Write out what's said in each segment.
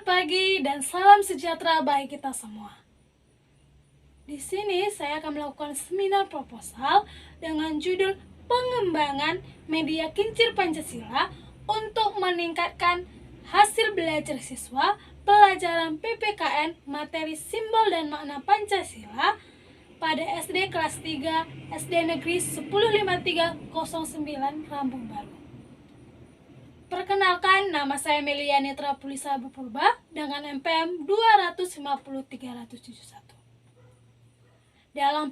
pagi dan salam sejahtera bagi kita semua. Di sini saya akan melakukan seminar proposal dengan judul Pengembangan Media Kincir Pancasila untuk meningkatkan hasil belajar siswa pelajaran PPKN materi simbol dan makna Pancasila pada SD kelas 3 SD Negeri 105309 Rambung Baru. Perkenalkan, nama saya Melia Nitra Pulisa Bupurba dengan NPM 250-371. Dalam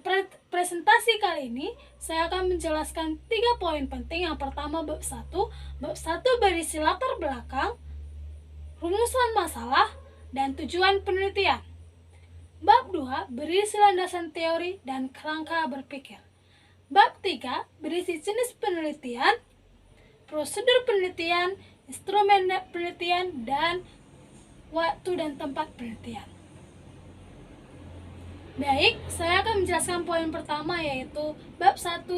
presentasi kali ini, saya akan menjelaskan 3 poin penting. Yang pertama, bab 1. Bab 1 berisi latar belakang, rumusan masalah, dan tujuan penelitian. Bab 2 berisi landasan teori dan kerangka berpikir. Bab 3 berisi jenis penelitian, prosedur penelitian, instrumen penelitian, dan waktu dan tempat penelitian. Baik, saya akan menjelaskan poin pertama, yaitu bab 1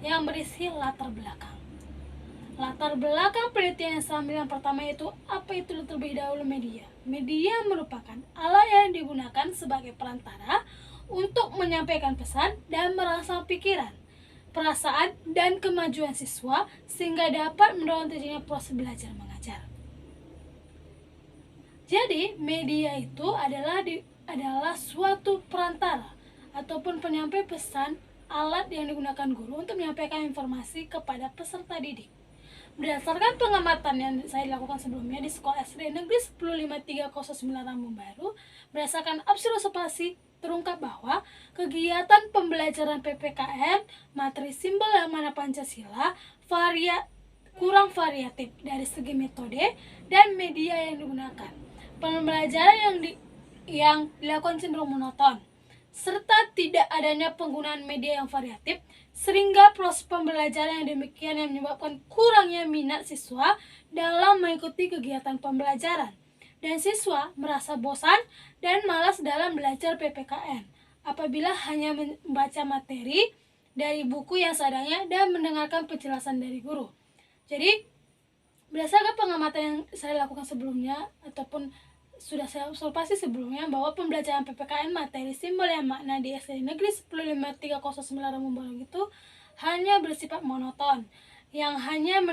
yang berisi latar belakang. Latar belakang penelitian yang saya ambil yang pertama yaitu apa itu terlebih dahulu media. Media merupakan alat yang digunakan sebagai perantara untuk menyampaikan pesan dan merangsang pikiran, perasaan, dan kemajuan siswa sehingga dapat mendorong terjadinya proses belajar mengajar. Jadi, media itu adalah suatu perantara ataupun penyampai pesan, alat yang digunakan guru untuk menyampaikan informasi kepada peserta didik. Berdasarkan pengamatan yang saya lakukan sebelumnya di sekolah SD Negeri 105309 Rambung Baru, berdasarkan observasi terungkap bahwa kegiatan pembelajaran PPKN materi simbol dan makna Pancasila kurang variatif dari segi metode dan media yang digunakan. Pembelajaran yang dilakukan cenderung monoton, serta tidak adanya penggunaan media yang variatif, sehingga proses pembelajaran yang demikian yang menyebabkan kurangnya minat siswa dalam mengikuti kegiatan pembelajaran. Dan siswa merasa bosan dan malas dalam belajar PPKN apabila hanya membaca materi dari buku yang seadanya dan mendengarkan penjelasan dari guru. Jadi, berdasarkan pengamatan yang saya lakukan sebelumnya ataupun sudah saya observasi sebelumnya bahwa pembelajaran PPKN materi simbol yang makna di SD Negeri 105309 Rambung Baru itu hanya bersifat monoton, yang hanya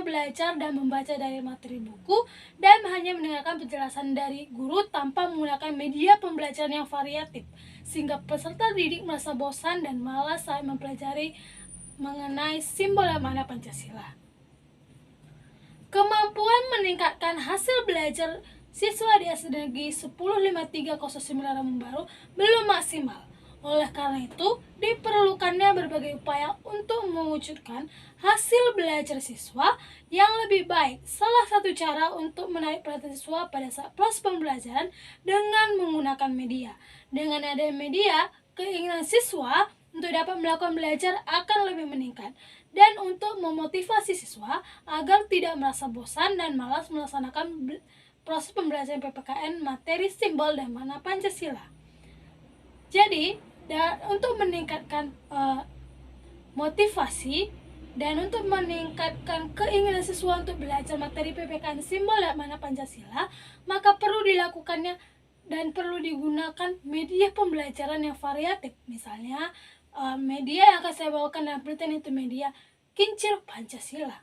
belajar dan membaca dari materi buku dan hanya mendengarkan penjelasan dari guru tanpa menggunakan media pembelajaran yang variatif, sehingga peserta didik merasa bosan dan malas saat mempelajari mengenai simbol dan makna Pancasila. Kemampuan meningkatkan hasil belajar siswa di SD Negeri 105309 Rambung Baru belum maksimal. Oleh karena itu, diperlukannya berbagai upaya untuk mewujudkan hasil belajar siswa yang lebih baik. Salah satu cara untuk menarik perhatian siswa pada saat proses pembelajaran dengan menggunakan media. Dengan adanya media, keinginan siswa untuk dapat melakukan belajar akan lebih meningkat. Dan untuk memotivasi siswa agar tidak merasa bosan dan malas melaksanakan proses pembelajaran PPKN materi simbol dan makna Pancasila. Jadi, untuk meningkatkan motivasi dan untuk meningkatkan keinginan siswa untuk belajar materi PPKN simbol dan makna Pancasila, maka perlu dilakukannya dan perlu digunakan media pembelajaran yang variatif. Misalnya, media yang akan saya bawakan dalam penelitian itu media Kincir Pancasila.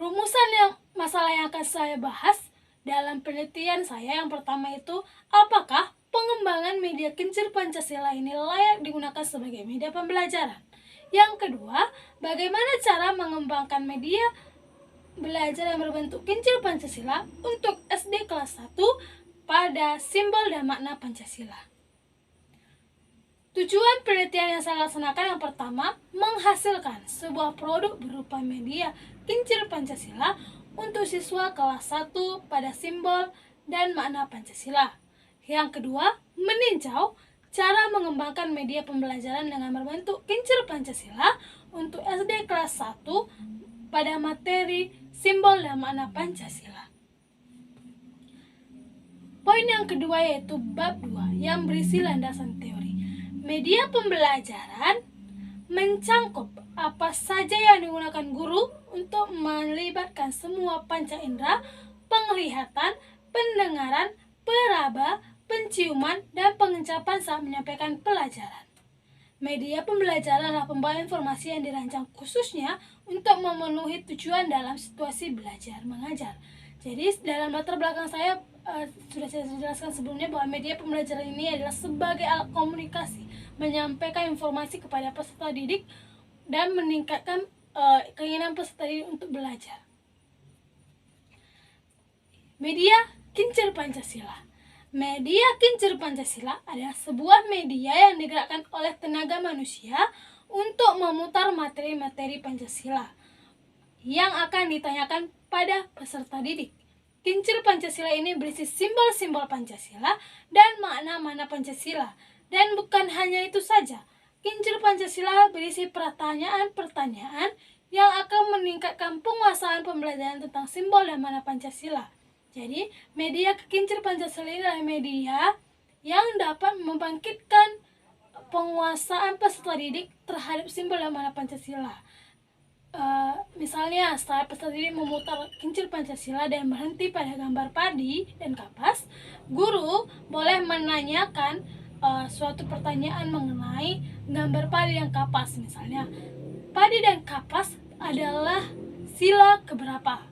Rumusan masalah yang akan saya bahas dalam penelitian saya yang pertama itu, apakah pengembangan media Kincir Pancasila ini layak digunakan sebagai media pembelajaran? Yang kedua, bagaimana cara mengembangkan media belajar yang berbentuk Kincir Pancasila untuk SD kelas 1 pada simbol dan makna Pancasila? Tujuan penelitian yang saya laksanakan yang pertama, menghasilkan sebuah produk berupa media Kincir Pancasila untuk siswa kelas 1 pada simbol dan makna Pancasila. Yang kedua, meninjau cara mengembangkan media pembelajaran dengan berbentuk Kincir Pancasila untuk SD kelas 1 pada materi simbol dan makna Pancasila. Poin yang kedua yaitu bab 2 yang berisi landasan teori. Media pembelajaran mencangkup apa saja yang digunakan guru untuk melibatkan semua panca indera penglihatan, pendengaran, peraba, penciuman, dan pengecapan saat menyampaikan pelajaran. Media pembelajaran adalah pembawa informasi yang dirancang khususnya untuk memenuhi tujuan dalam situasi belajar mengajar. Jadi dalam latar belakang saya sudah saya jelaskan sebelumnya bahwa media pembelajaran ini adalah sebagai alat komunikasi, menyampaikan informasi kepada peserta didik dan meningkatkan keinginan peserta didik untuk belajar. Media Kincir Pancasila. Media Kincir Pancasila adalah sebuah media yang digerakkan oleh tenaga manusia untuk memutar materi-materi Pancasila yang akan ditanyakan pada peserta didik. Kincir Pancasila ini berisi simbol-simbol Pancasila dan makna-makna Pancasila. Dan bukan hanya itu saja, Kincir Pancasila berisi pertanyaan-pertanyaan yang akan meningkatkan penguasaan pembelajaran tentang simbol dan makna Pancasila. Jadi, media Kincir Pancasila adalah media yang dapat membangkitkan penguasaan peserta didik terhadap simbol dan makna Pancasila. Misalnya, saat peserta didik memutar Kincir Pancasila dan berhenti pada gambar padi dan kapas, guru boleh menanyakan suatu pertanyaan mengenai gambar padi dan kapas. Misalnya, padi dan kapas adalah sila keberapa?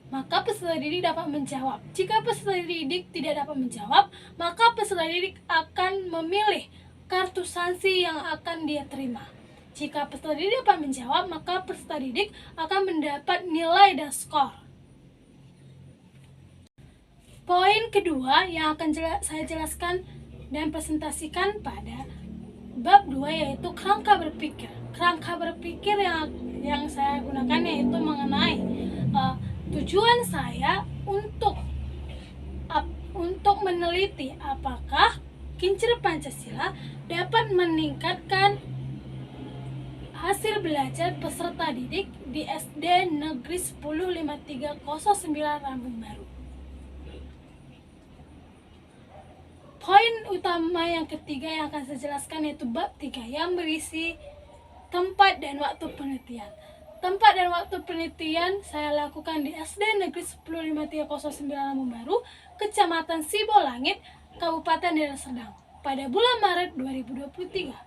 Maka peserta didik dapat menjawab. Jika peserta didik tidak dapat menjawab, maka peserta didik akan memilih kartu sanksi yang akan dia terima. Jika peserta didik dapat menjawab, maka peserta didik akan mendapat nilai dan skor. Poin kedua yang akan saya jelaskan dan presentasikan pada bab 2 yaitu kerangka berpikir. Kerangka berpikir yang saya gunakan yaitu mengenai tujuan saya untuk meneliti apakah Kincir Pancasila dapat meningkatkan hasil belajar peserta didik di SD Negeri 105309 Rambung Baru. Poin utama yang ketiga yang akan saya jelaskan yaitu bab 3 yang berisi tempat dan waktu penelitian. Tempat dan waktu penelitian saya lakukan di SD Negeri 105309 Lampung Baru, Kecamatan Sibolangit, Kabupaten Deli Serdang, pada bulan Maret 2023.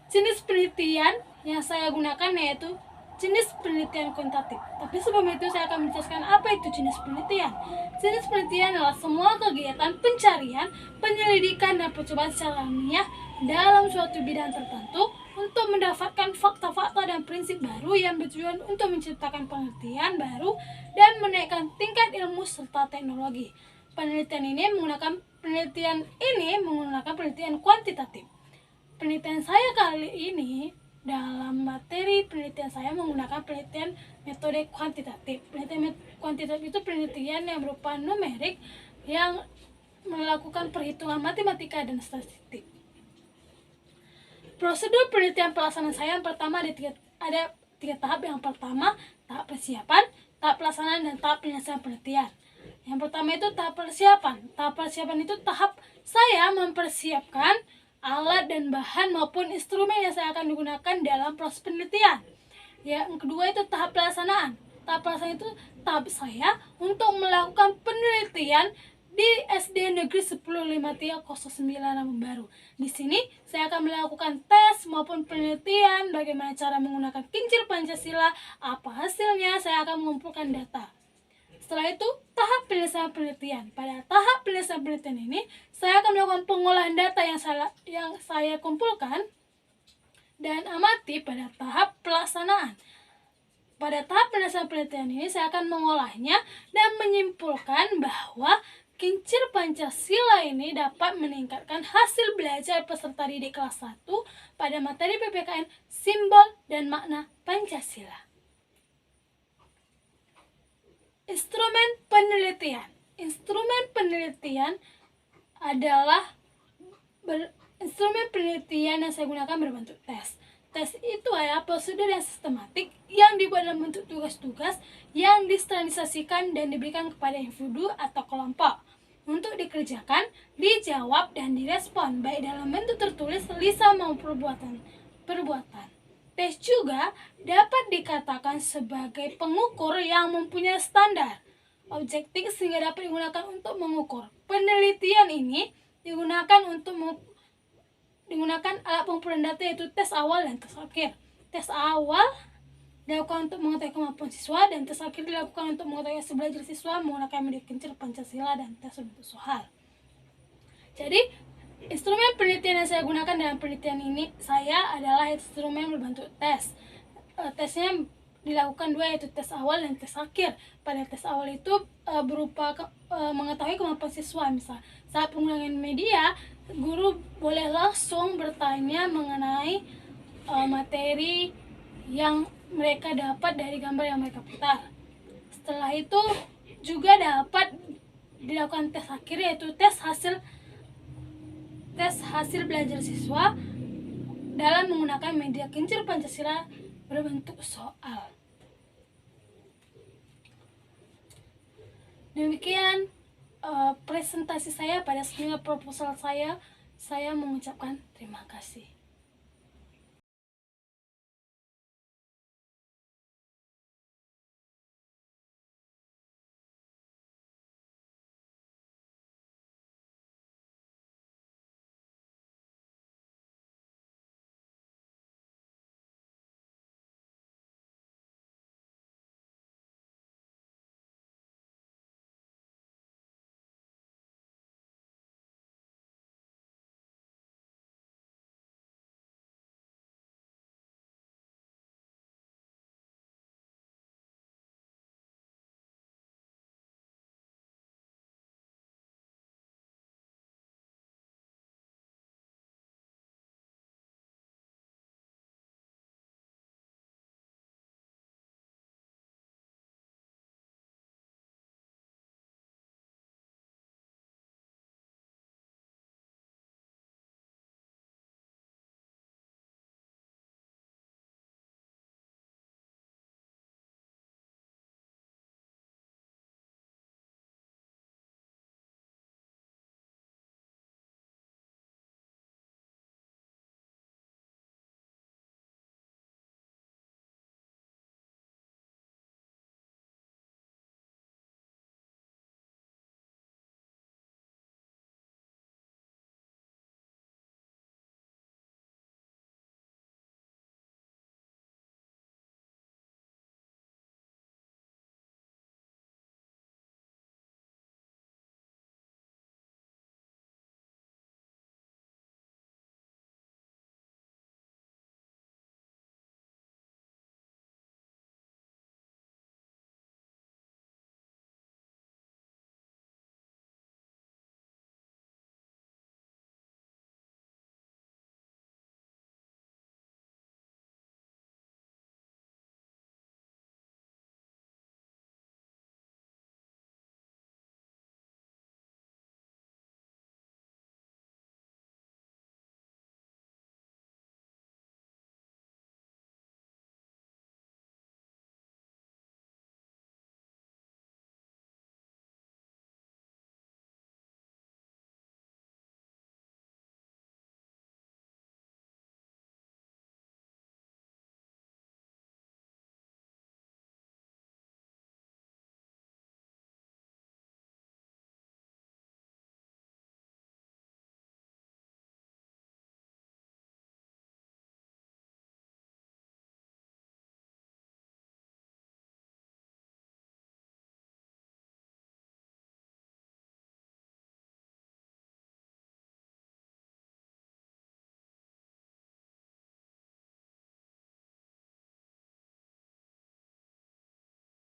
Jenis penelitian yang saya gunakan yaitu jenis penelitian kuantitatif. Tapi sebelum itu saya akan menjelaskan apa itu jenis penelitian. Jenis penelitian adalah semua kegiatan pencarian, penyelidikan, dan percobaan secara ilmiah dalam suatu bidang tertentu untuk mendapatkan fakta-fakta dan prinsip baru yang bertujuan untuk menciptakan pengertian baru dan menaikkan tingkat ilmu serta teknologi. Penelitian ini menggunakan penelitian kuantitatif. Penelitian saya kali ini dalam materi penelitian saya menggunakan penelitian metode kuantitatif. Penelitian kuantitatif itu penelitian yang berupa numerik yang melakukan perhitungan matematika dan statistik. Prosedur penelitian pelaksanaan saya yang pertama ada tiga tahap. Yang pertama, tahap persiapan, tahap pelaksanaan, dan tahap penyelesaian penelitian. Yang pertama itu tahap persiapan. Tahap persiapan itu tahap saya mempersiapkan alat dan bahan maupun instrumen yang saya akan digunakan dalam proses penelitian. Yang kedua itu tahap pelaksanaan. Tahap pelaksanaan itu tahap saya untuk melakukan penelitian di SD Negeri 105309 Lampung Baru. Di sini saya akan melakukan tes maupun penelitian bagaimana cara menggunakan Kincir Pancasila, apa hasilnya, saya akan mengumpulkan data. Setelah itu tahap penyelesaian penelitian. Pada tahap penyelesaian penelitian ini saya akan melakukan pengolahan data yang saya kumpulkan dan amati pada tahap pelaksanaan. Pada tahap penyelesaian penelitian ini saya akan mengolahnya dan menyimpulkan bahwa Kincir Pancasila ini dapat meningkatkan hasil belajar peserta didik kelas 1 pada materi PPKN Simbol dan Makna Pancasila. Instrumen penelitian. Instrumen penelitian adalah instrumen penelitian yang saya gunakan berbentuk tes. Tes itu adalah prosedur yang sistematik yang dibuat dalam bentuk tugas-tugas yang distandarisasikan dan diberikan kepada individu atau kelompok untuk dikerjakan, dijawab, dan direspon baik dalam bentuk tertulis, lisan maupun perbuatan. Tes juga dapat dikatakan sebagai pengukur yang mempunyai standar. objektif sehingga dapat digunakan untuk mengukur. Penelitian ini digunakan alat pengumpulan data yaitu tes awal dan tes akhir. Tes awal dilakukan untuk mengetahui kemampuan siswa dan tes akhir dilakukan untuk mengetahui hasil belajar siswa menggunakan media kincir Pancasila dan tes untuk soal. Jadi instrumen penelitian yang saya gunakan dalam penelitian ini adalah instrumen berbentuk tes. Tesnya dilakukan dua, yaitu tes awal dan tes akhir. Pada tes awal itu berupa mengetahui kemampuan siswa. Misal saat penggunaan media, guru boleh langsung bertanya mengenai materi yang mereka dapat dari gambar yang mereka putar. Setelah itu juga dapat dilakukan tes akhir, yaitu tes hasil belajar siswa dalam menggunakan media kincir Pancasila berbentuk soal. Demikian presentasi saya pada seminar proposal saya. Saya mengucapkan terima kasih.